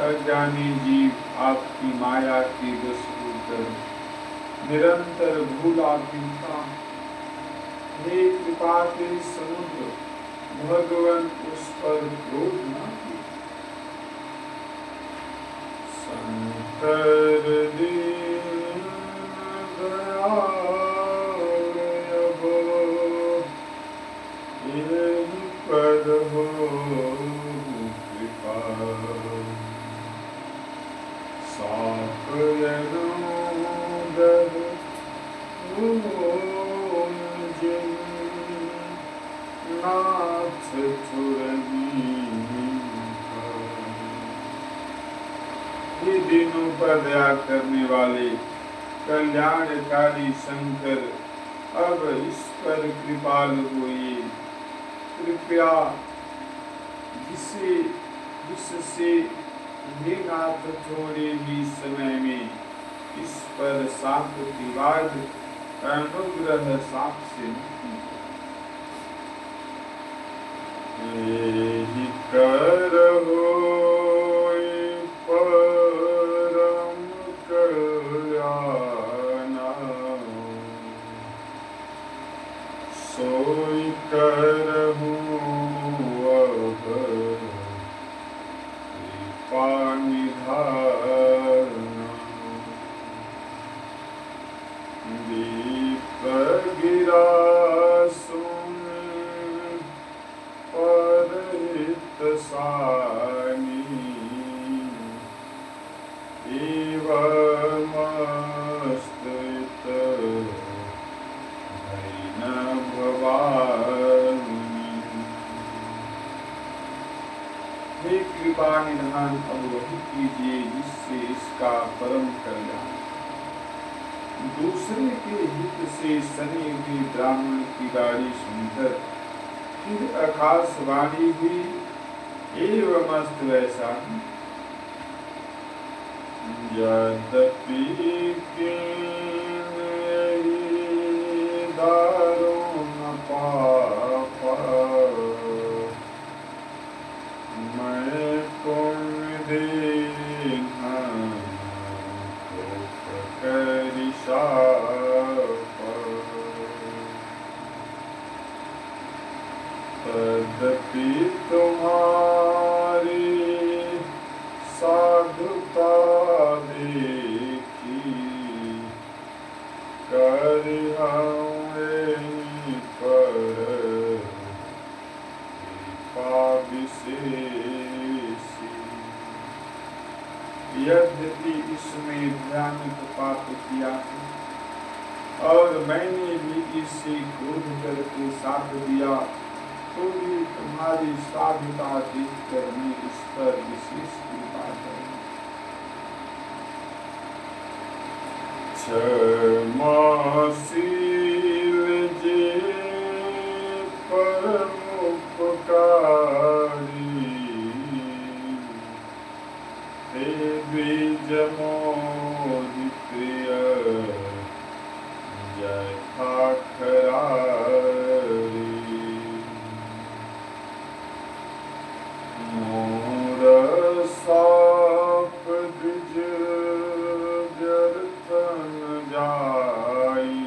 अज्ञानी जीव आपकी माया की दुष्पूर निरंतर भूला पीता, हे कृपा के समुद्र भगवन उस पर क्रोध न की। शंकर दीन दयाल अब यही पर हो कृपा। ये दिनों पर दया करने वाले कल्याणकारी शंकर अब इस पर कृपालु हुए। कृपया जिससे हे नाथ थोड़े ही समय में इस पर शांतिवाद अनुग्रह साप से करहो परम कल्याणा सोई करहु अब कृपा निधान। दीप गिरा सुन परहित सानी एवमस्तित भैन भवानी। हे कृपा निधान अब वही कीजिए जिससे इसका परम कल्याण। दूसरे के हित से सनी हुई ब्राह्मण की गाड़ी सुनकर फिर आकाशवाणी हुई एवमस्त वैसा ही। यद्यपि दारुण पाप मैं पुण्य देना करि शाप। तदपि तुम्हारी साधुता देखी कर हमें पर कृपा विशेषी। यद्यपि इसमें भयानक पाप किया है और मैंने भी इसे क्रोध करके साथ दिया, तो भी तुम्हारी साधुता देखकर मैं इस पर विशेष कृपा करूं। क्षमाशील जे परम उपकारी, हे द्विज मोहि प्रिय यथा खरारी। मोर साप द्विज व्यर्थ न जाई,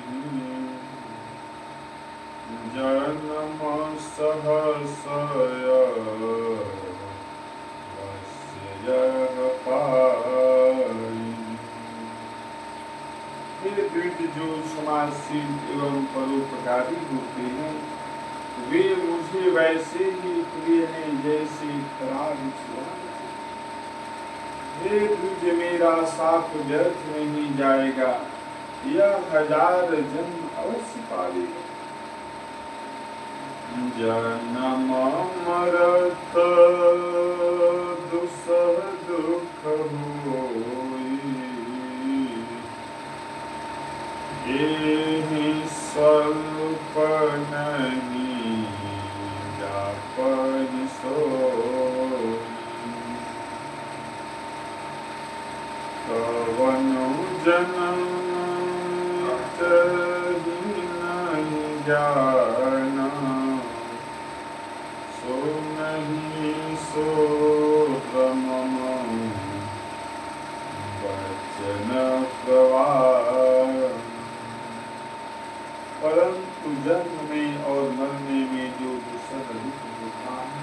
जन्म सहसय वश्य पाई। हे द्विज जो समाजशील एवं परोपकारी होते हैं, वे मुझे वैसे ही प्रिय हैं जैसे खराब स्वाद। हे द्विज मेरा साप व्यर्थ नहीं जाएगा, यह 1000 जन्म अवश्य पालेगा। जन्म मरत दुसह दुख होई, एहि स्वल्प नहीं जापन सोई। कवनु जन्म तहि नहीं जाना, सो नहीं सो मम वचन प्रवाह। परंतु जन्म में और मरने में जो दुसह दुख होता है,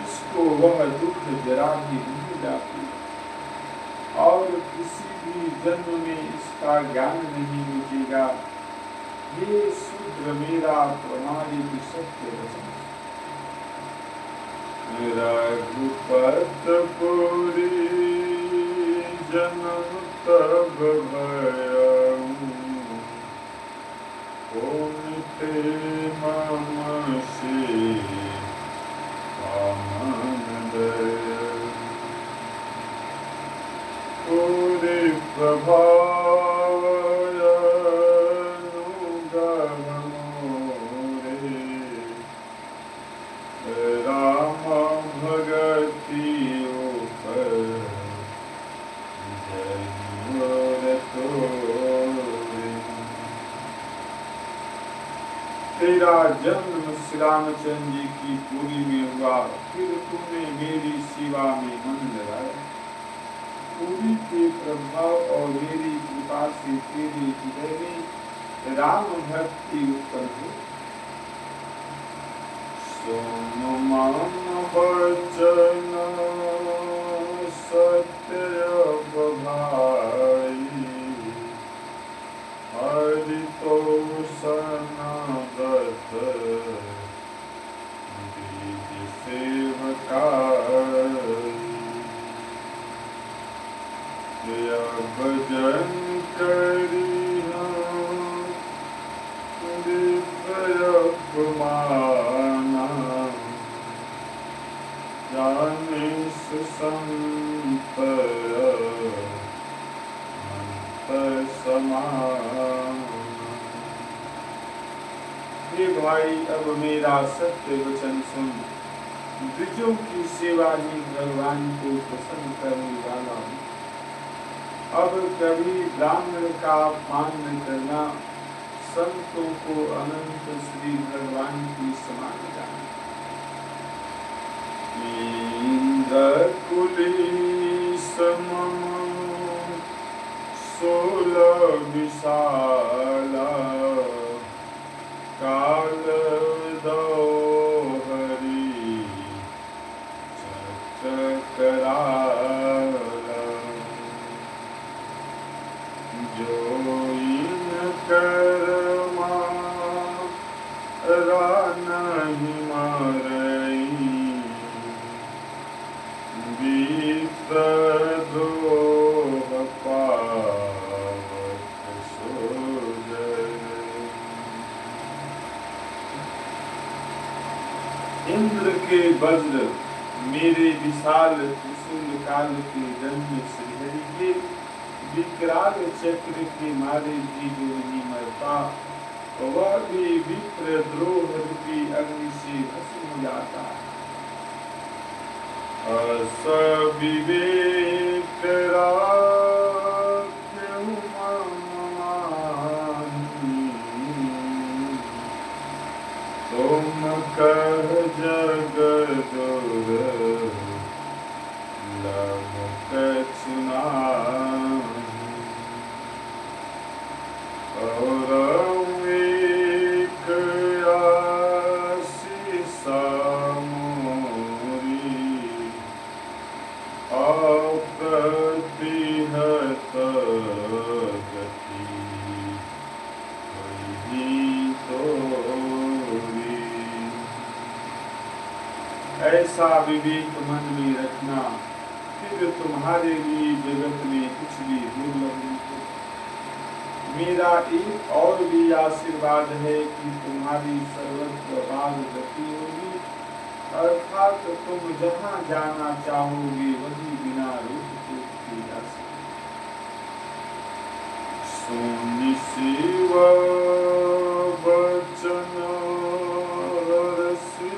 इसको वह दुख जरा भी नहीं जाती और किसी भी जन्म में इसका ज्ञान नहीं मिलेगा। ये शूद्र मेरा प्रमाणिक सत्य वचन। रघुपतपुरी जन्म तब भयऊ, पुनिते मम से आनंदय। पूरे प्रभाव अनुगम मोरे, राम भगति ऊपर जय तोरे। तेरा जन्म श्री रामचंद्र जी की पूरी में हुआ, फिर तुमने मेरी सेवा में मन लगाया। पूरी के प्रभाव और मेरी कृपा से तेरे हृदय में राम भक्ति उत्पन्न हो। सुन मम वचन सत्य भाई, हरितोषण दत्त द्विज सेवकाई। भजन करी अपमाना, जाने सुसंत अंत समान। हे भाई, अब मेरा सत्य वचन सुन। द्विजों की सेवा ही भगवान को प्रसन्न करने वाला हूँ। अब कभी ब्राह्मण का अपमान न करना, संतों को अनंत श्री भगवान की समान जाना। इंद्र कुली समम 16 विशाला, काल दो रानहि मारई विप्रद्रोह पावक सोजर। इंद्र के वज्र मेरे विशाल त्रिशूल काल के दंड श्रीहरि के विकराल चक्र के मारे भी जो नहीं मरता, वह भी विप्रद्रोह रूपी अग्नि से भस्म जाता है। असविवेक राख्यहु माहि, तुम कह जग दुर्लभ कछु नाहि। और एक आशीषा मोरी अप्रतिहत गति होई तोरी। ऐसा विवेक मन में रखना, फिर तुम्हारे लिए जगत में कुछ भी दुर्लभ नहीं हो। मेरा एक और भी आशीर्वाद है कि तुम्हारी सर्वत्र बाल गति होगी, अर्थात तुम जहाँ जाना चाहोगे वही बिना रोक टोक के जा सकते। सुन शिव वचन रसी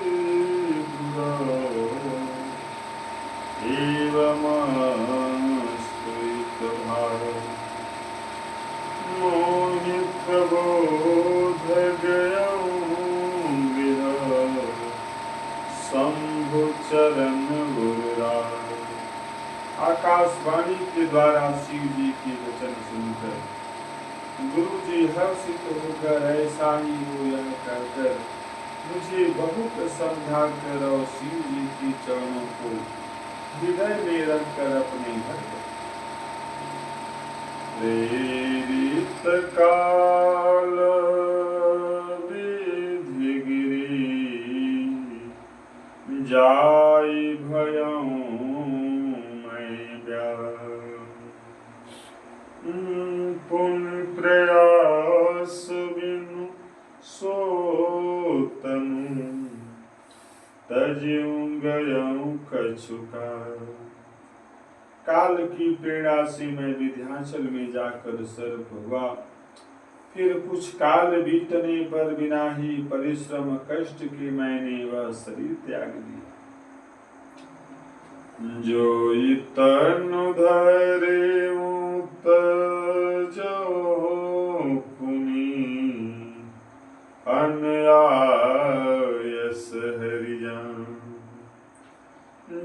एवमस्तुत भाव, मोहित प्रबोध गयं शंभु चरण गुरुराज। आकाशवाणी के द्वारा शिव जी के वचन सुनकर गुरु जी हर्षित होकर ऐसा ही हो यह कहकर मुझे बहुत समझा कर और शिव जी के चरणों को हृदय में रखकर अपने घर गए। प्रेरित काल विधि गिरी, जाई भयं मैं व्याकुल। पुण्य प्रयास बिनु सोतनु, तज्यूं गयं कछुकाल। काल की प्रेरणा से मैं विंध्याचल में जाकर सर्प हुआ, फिर कुछ काल बीतने पर बिना ही परिश्रम कष्ट के मैंने वह शरीर त्याग दिया। जो तनु धरे तजो पुनि, अनयायस हरिजन।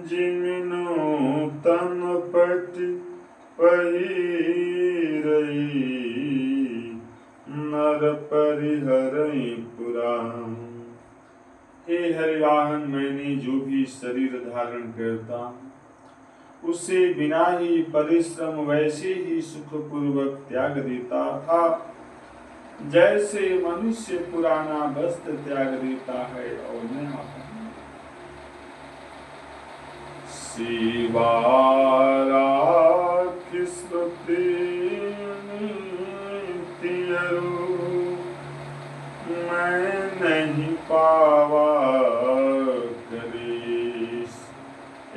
जिमिनो तन पटि पहिरई, नर परिहरई पुराण। हे हरिवाहन, मैंने जो भी शरीर धारण करता उसे बिना ही परिश्रम वैसे ही सुखपूर्वक त्याग देता था, जैसे मनुष्य पुराना वस्त्र त्याग देता है और नया शिवाराखि स्मृति तियरु, मैं नहीं पावा कलेश।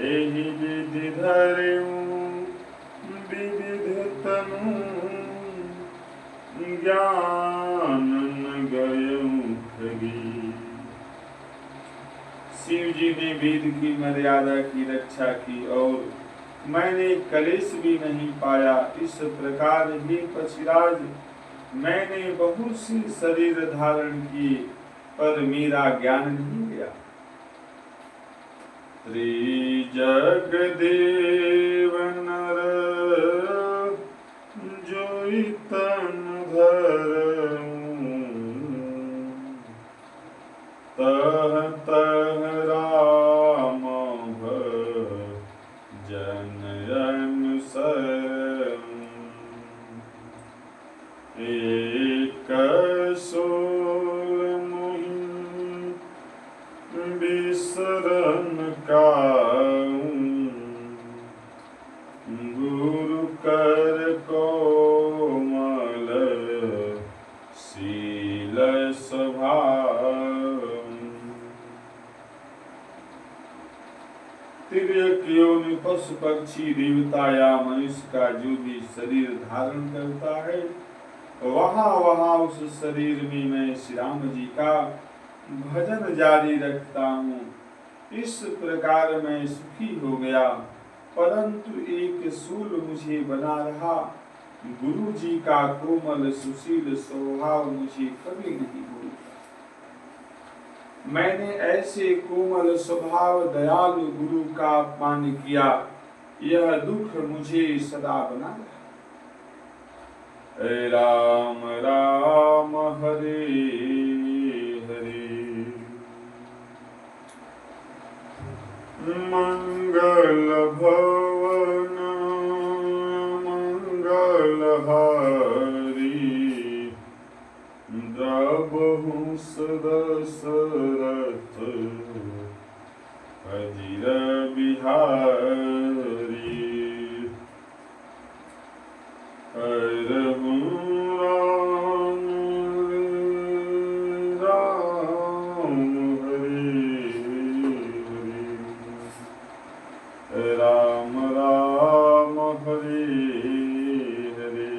एहि विधि धरऊं विविध तनु, ज्ञान न गयऊं ठगी। शिव जी ने वेद की मर्यादा की रक्षा की और मैंने कलेश भी नहीं पाया। इस प्रकार ही पक्षीराज, मैंने बहुत सी शरीर धारण किए पर मेरा ज्ञान नहीं गया। त्रिजगदेव नर जोई तन धरऊं, तह तह राम भजन अनुसरऊं। एक सोल मोहि तिर्यक योनि पशु पक्षी देवता या मनुष्य का जो भी शरीर धारण करता है, वहाँ वहाँ उस शरीर में मैं श्री राम जी का भजन जारी रखता हूँ। इस प्रकार मैं सुखी हो गया, परंतु एक सूल मुझे बना रहा। गुरु जी का कोमल सुशील स्वभाव मुझे कभी नहीं भूलता। मैंने ऐसे कोमल स्वभाव दयालु गुरु का अपमान किया, यह दुख मुझे सदा बना रहा। राम राम हरे हरे, मंगल भवन मंगल हारी, द्रबहु दशरथ अजिर बिहारी। राम राम हरे हरे,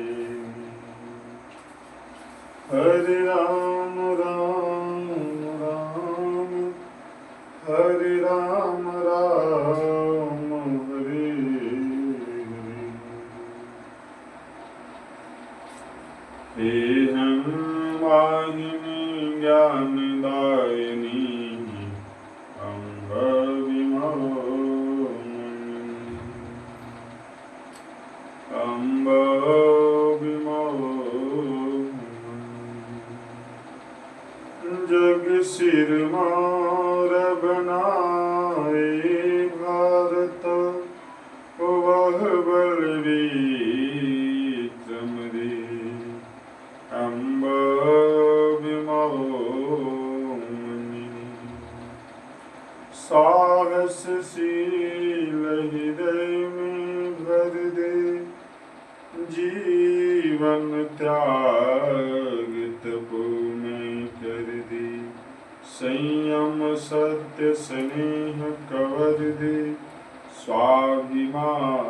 हरे राम राम राम, हरे राम राम हरे हरे। हे हम वाहिनी ज्ञानदायिनी, अम्ब अम्ब जग सिर मार बनाए भारत, वह बलवीर रे। अम्ब साहसशील हृदय में भर दे, जीवन त्याग तपो में कर दे। संयम सत्य स्नेह कवर दे, स्वाभिमान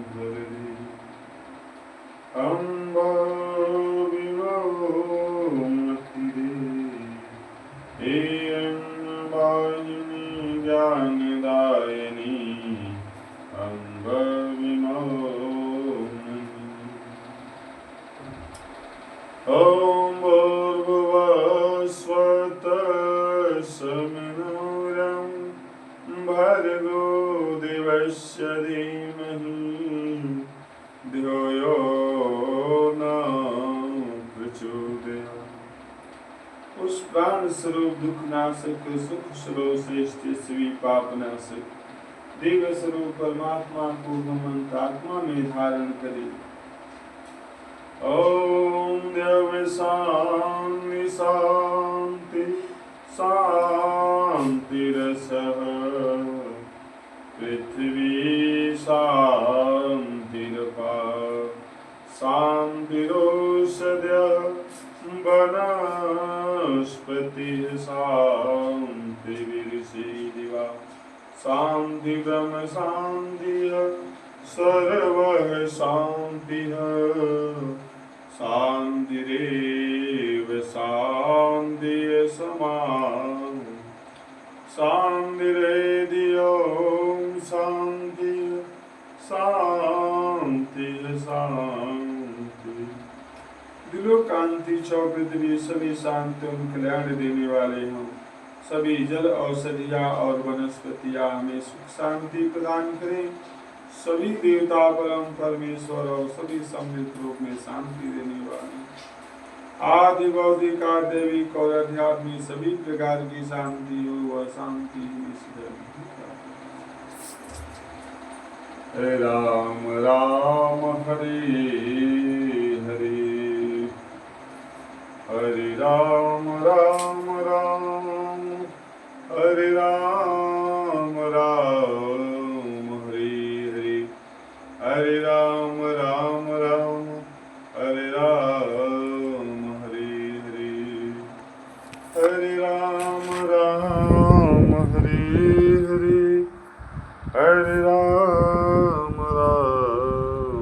भर दे। अम्ब विमोमति रे, हे अन्नवाहिनी ज्ञानदायिनी, अम्ब ओम भूर्भुवः स्वः सवितुर्वरेण्यं भर्गो देवस्य धीमहि धियो यो न प्रचोदयात्। उस प्राण स्वरूप दुख नाशक, सुख स्वरूप श्रेष्ठ, सभी पाप नाशक, दिव्य स्वरूप परमात्मा को हम आत्मा में धारण करें। ओम देव शांति शांति शांतिरसः, पृथ्वी शांतिरपा शांतिरोषधयः, वनस्पतिः शांतिर्षिदिवा शांति ब्रह्म शांतिः, सर्वः शांतिः शांतिरेव शांतिः समाम् शांतिरेधियो शांतिः शांतिः शांति। दिलो कांति चौपृथ्वी सभी शांतियों कल्याण देने वाले हों। सभी जल औषधिया और वनस्पतियाँ हमें सुख शांति प्रदान करें। सभी देवता परम परमेश्वर और सभी समृद्ध रूप में शांति देने वाले, आदि भौतिक दैविक और आध्यात्मिक सभी प्रकार की शांति हो, वह शांति राम राम हरे हरे, हरे राम